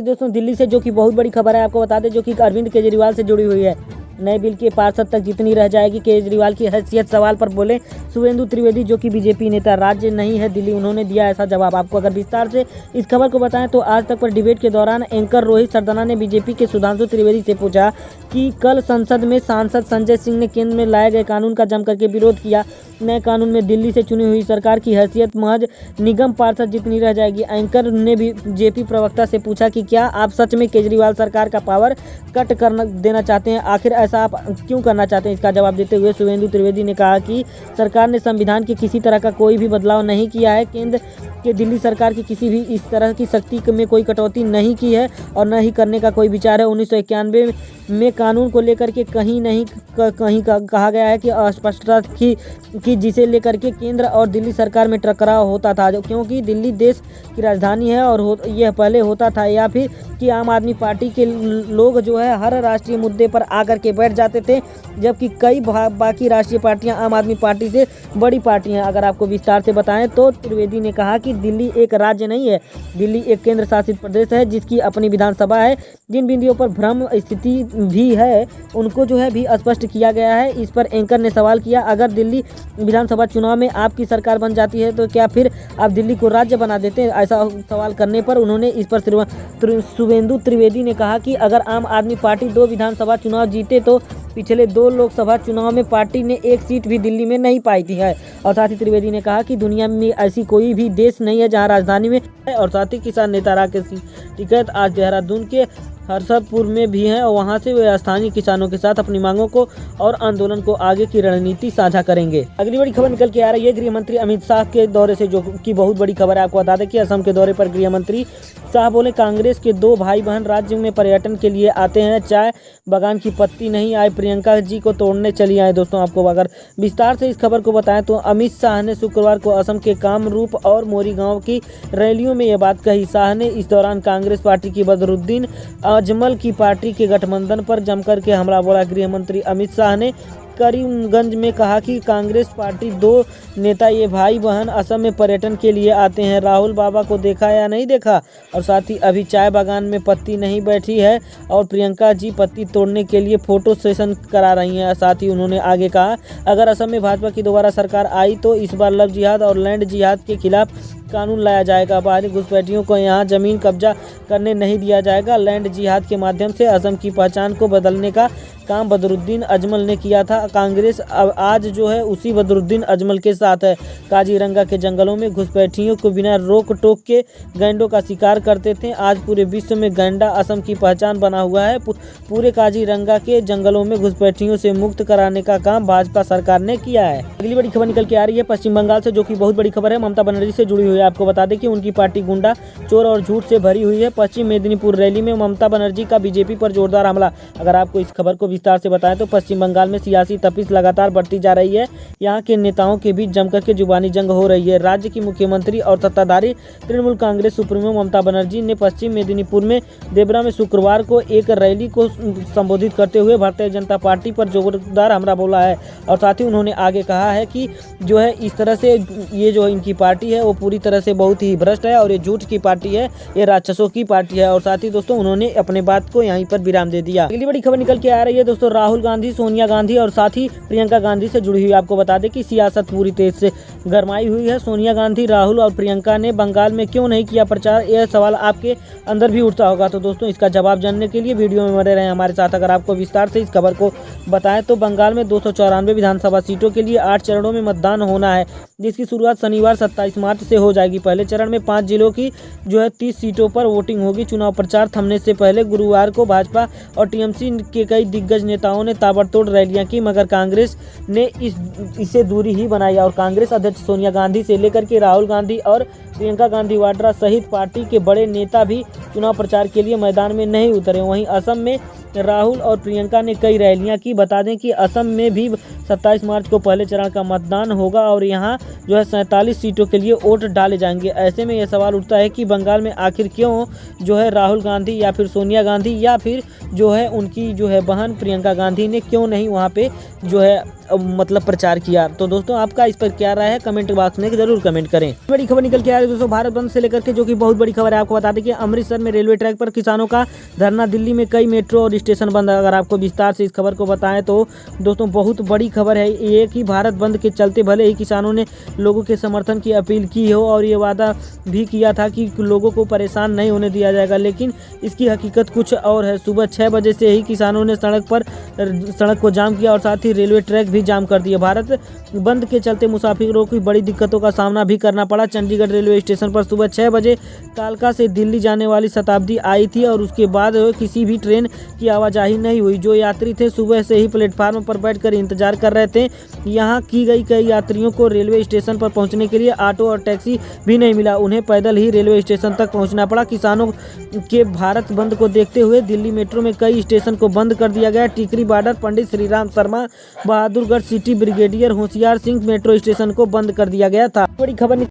दोस्तों दिल्ली से जो कि बहुत बड़ी खबर है, आपको बता दें, जो कि अरविंद केजरीवाल से जुड़ी हुई है। नए बिल के पार्षद तक जितनी रह जाएगी केजरीवाल की हैसियत, सवाल पर बोले शुभेंदु त्रिवेदी, जो कि बीजेपी नेता। राज्य नहीं है दिल्ली, उन्होंने दिया ऐसा जवाब। आपको अगर विस्तार से इस खबर को बताएं तो आज तक पर डिबेट के दौरान एंकर रोहित सरदाना ने बीजेपी के सुधांशु त्रिवेदी से पूछा कि कल संसद में सांसद संजय सिंह ने केंद्र में लाए गए कानून का जम करके विरोध किया। नए कानून में दिल्ली से चुनी हुई सरकार की हैसियत महज निगम पार्षद जितनी रह जाएगी। एंकर ने भी जेपी प्रवक्ता से पूछा कि क्या आप सच में केजरीवाल सरकार का पावर कट कर देना चाहते हैं, आखिर ऐसा आप क्यों करना चाहते हैं। इसका जवाब देते हुए शुभेंदु त्रिवेदी ने कहा कि सरकार ने संविधान के किसी तरह का कोई भी बदलाव नहीं किया है। केंद्र के दिल्ली सरकार की किसी भी इस तरह की शक्ति में कोई कटौती नहीं की है और न ही करने का कोई विचार है। 1991 में कानून को लेकर के कहीं कहा गया है कि अस्पष्टता की जिसे लेकर के केंद्र और दिल्ली सरकार में टकराव होता था, क्योंकि दिल्ली देश की राजधानी है और यह पहले होता था, या फिर कि आम आदमी पार्टी के लोग जो है हर राष्ट्रीय मुद्दे पर आकर के बैठ जाते थे, जबकि कई बाकी राष्ट्रीय पार्टियां आम आदमी पार्टी से बड़ी पार्टियां। अगर आपको विस्तार से बताएं तो त्रिवेदी ने कहा कि दिल्ली एक राज्य नहीं है, दिल्ली एक केंद्र शासित प्रदेश है जिसकी अपनी विधानसभा है। जिन बिंदुओं पर भ्रम स्थिति भी है उनको जो है भी स्पष्ट किया गया है। इस पर एंकर ने सवाल किया, अगर दिल्ली विधानसभा चुनाव में आपकी सरकार बन जाती है तो क्या फिर आप दिल्ली को राज्य बना देते हैं। ऐसा सवाल करने पर उन्होंने इस पर शुभेंदु त्रिवेदी ने कहा कि अगर आम आदमी पार्टी 2 विधानसभा चुनाव जीते तो पिछले 2 लोकसभा चुनाव में पार्टी ने 1 सीट भी दिल्ली में नहीं पाई थी है। और साथ ही त्रिवेदी ने कहा कि दुनिया में ऐसी कोई भी देश नहीं है जहां राजधानी में है। और साथ ही किसान नेता राकेश टिकैत आज देहरादून के हरसदपुर में भी हैं और वहां से वे स्थानीय किसानों के साथ अपनी मांगों को और आंदोलन को आगे की रणनीति साझा करेंगे। अगली बड़ी खबर निकल के आ रही है गृह मंत्री अमित शाह के दौरे से, जो कि बहुत बड़ी खबर है। आपको बता दें कि असम के दौरे पर गृह मंत्री शाह बोले, कांग्रेस के 2 भाई बहन राज्य में पर्यटन के लिए आते हैं, चाय बागान की पत्ती नहीं आए, प्रियंका जी को तोड़ने चली आए। दोस्तों आपको अगर विस्तार से इस खबर को बताएं तो अमित शाह ने शुक्रवार को असम के कामरूप और मोरी गांव की रैलियों में यह बात कही। शाह ने इस दौरान कांग्रेस पार्टी की बदरुद्दीन अजमल की पार्टी के गठबंधन पर जमकर के हमला बोला। गृह मंत्री अमित शाह ने करीमगंज में कहा कि कांग्रेस पार्टी 2 नेता ये भाई बहन असम में पर्यटन के लिए आते हैं, राहुल बाबा को देखा या नहीं देखा, और साथ ही अभी चाय बागान में पत्ती नहीं बैठी है और प्रियंका जी पत्ती तोड़ने के लिए फोटो सेशन करा रही हैं। साथ ही उन्होंने आगे कहा, अगर असम में भाजपा की दोबारा सरकार आई तो इस बार लव जिहाद और लैंड जिहाद के खिलाफ कानून लाया जाएगा। बाहरी घुसपैठियों को यहाँ जमीन कब्जा करने नहीं दिया जाएगा। लैंड जिहाद के माध्यम से असम की पहचान को बदलने का काम बदरुद्दीन अजमल ने किया था। कांग्रेस आज जो है उसी बदरुद्दीन अजमल के साथ है। काजीरंगा के जंगलों में घुसपैठियों को बिना रोक टोक के गैंडों का शिकार करते थे। आज पूरे विश्व में गैंडा असम की पहचान बना हुआ है। पूरे काजीरंगा के जंगलों में घुसपैठियों से मुक्त कराने का काम भाजपा सरकार ने किया है। अगली बड़ी खबर निकल के आ रही है पश्चिम बंगाल से, जो कि बहुत बड़ी खबर है, ममता बनर्जी से जुड़ी हुई है। आपको बता दें कि उनकी पार्टी गुंडा, चोर और झूठ से भरी हुई है। पश्चिम मेदिनीपुर रैली में ममता बनर्जी का बीजेपी पर जोरदार हमला। अगर आपको इस खबर को विस्तार से बताएं तो पश्चिम बंगाल में सियासी तपिश लगातार बढ़ती जा रही है। यहाँ के नेताओं के बीच जमकर के जुबानी जंग हो रही है। राज्य की मुख्यमंत्री और सत्ताधारी तृणमूल कांग्रेस सुप्रीमो ममता बनर्जी ने पश्चिम मेदिनीपुर में देबरा में शुक्रवार को एक रैली को संबोधित करते हुए भारतीय जनता पार्टी पर जोरदार हमला बोला है। और साथ ही उन्होंने आगे कहा है कि जो है इस तरह से ये जो इनकी पार्टी है वो पूरी तरह से बहुत ही भ्रष्ट है और ये झूठ की पार्टी है, ये राक्षसों की पार्टी है। और साथ ही दोस्तों उन्होंने अपने बात को यहीं पर विराम दे दिया। अगली बड़ी खबर निकल के आ रही है दोस्तों राहुल गांधी, सोनिया गांधी और साथ ही प्रियंका गांधी से जुड़ी हुई। आपको बता दें कि सियासत पूरी तेज से गरमाई हुई है। सोनिया गांधी, राहुल और प्रियंका ने बंगाल में क्यों नहीं किया प्रचार, यह सवाल आपके अंदर भी उठता होगा। तो दोस्तों इसका जवाब जानने के लिए वीडियो में बने रहें हमारे साथ। अगर आपको विस्तार से इस खबर को बताएं तो बंगाल में 294 विधानसभा सीटों के लिए 8 चरणों में मतदान होना है, जिसकी शुरुआत शनिवार 27 मार्च से हो जाएगी। पहले चरण में 5 जिलों की जो है 30 सीटों पर वोटिंग होगी। चुनाव प्रचार थमने से पहले गुरुवार को भाजपा और टीएमसी के कई दिग्गज नेताओं ने ताबड़तोड़ रैलियां की, मगर कांग्रेस ने इससे दूरी ही बनाई और कांग्रेस अध्यक्ष सोनिया गांधी से लेकर के राहुल गांधी और प्रियंका गांधी वाड्रा सहित पार्टी के बड़े नेता भी चुनाव प्रचार के लिए मैदान में नहीं उतरे। वहीं असम में राहुल और प्रियंका ने कई रैलियां की। बता दें कि असम में भी 27 मार्च को पहले चरण का मतदान होगा और यहां जो है 47 सीटों के लिए वोट डाले जाएंगे। ऐसे में यह सवाल उठता है कि बंगाल में आखिर क्यों जो है राहुल गांधी या फिर सोनिया गांधी या फिर जो है उनकी जो है बहन प्रियंका गांधी ने क्यों नहीं वहाँ पे जो है मतलब प्रचार किया। तो दोस्तों आपका इस पर क्या राय है, कमेंट बॉक्स में जरूर कमेंट करें। बड़ी खबर निकल के आ रही है दोस्तों भारत बंद से लेकर के, जो कि बहुत बड़ी खबर है। आपको बता दें कि अमृतसर में रेलवे ट्रैक पर किसानों का धरना, दिल्ली में कई मेट्रो और स्टेशन बंद। अगर आपको विस्तार से इस खबर को बताएं तो दोस्तों बहुत बड़ी खबर है ये कि भारत बंद के चलते भले ही किसानों ने लोगों के समर्थन की अपील की हो और ये वादा भी किया था कि लोगों को परेशान नहीं होने दिया जाएगा, लेकिन इसकी हकीकत कुछ और है। सुबह 6 बजे से ही किसानों ने सड़क को जाम किया और साथ ही रेलवे ट्रैक भी जाम कर दिए। भारत बंद के चलते मुसाफिरों की बड़ी दिक्कतों का सामना भी करना पड़ा। चंडीगढ़ रेलवे स्टेशन पर सुबह 6 बजे कालका से दिल्ली जाने वाली शताब्दी आई थी और उसके बाद किसी भी ट्रेन की आवाजाही नहीं हुई। जो यात्री थे सुबह से ही प्लेटफार्म पर बैठकर इंतजार कर रहे थे। यहाँ की गई कई यात्रियों को रेलवे स्टेशन पर पहुँचने के लिए ऑटो और टैक्सी भी नहीं मिला, उन्हें पैदल ही रेलवे स्टेशन तक पहुँचना पड़ा। किसानों के भारत बंद को देखते हुए दिल्ली मेट्रो में कई स्टेशन को बंद कर दिया गया। टिकरी बॉर्डर, पंडित Shriram Sharma, Bahadurgarh city, brigadier Hoshiyar Singh metro station को बंद कर दिया गया था। बड़ी खबर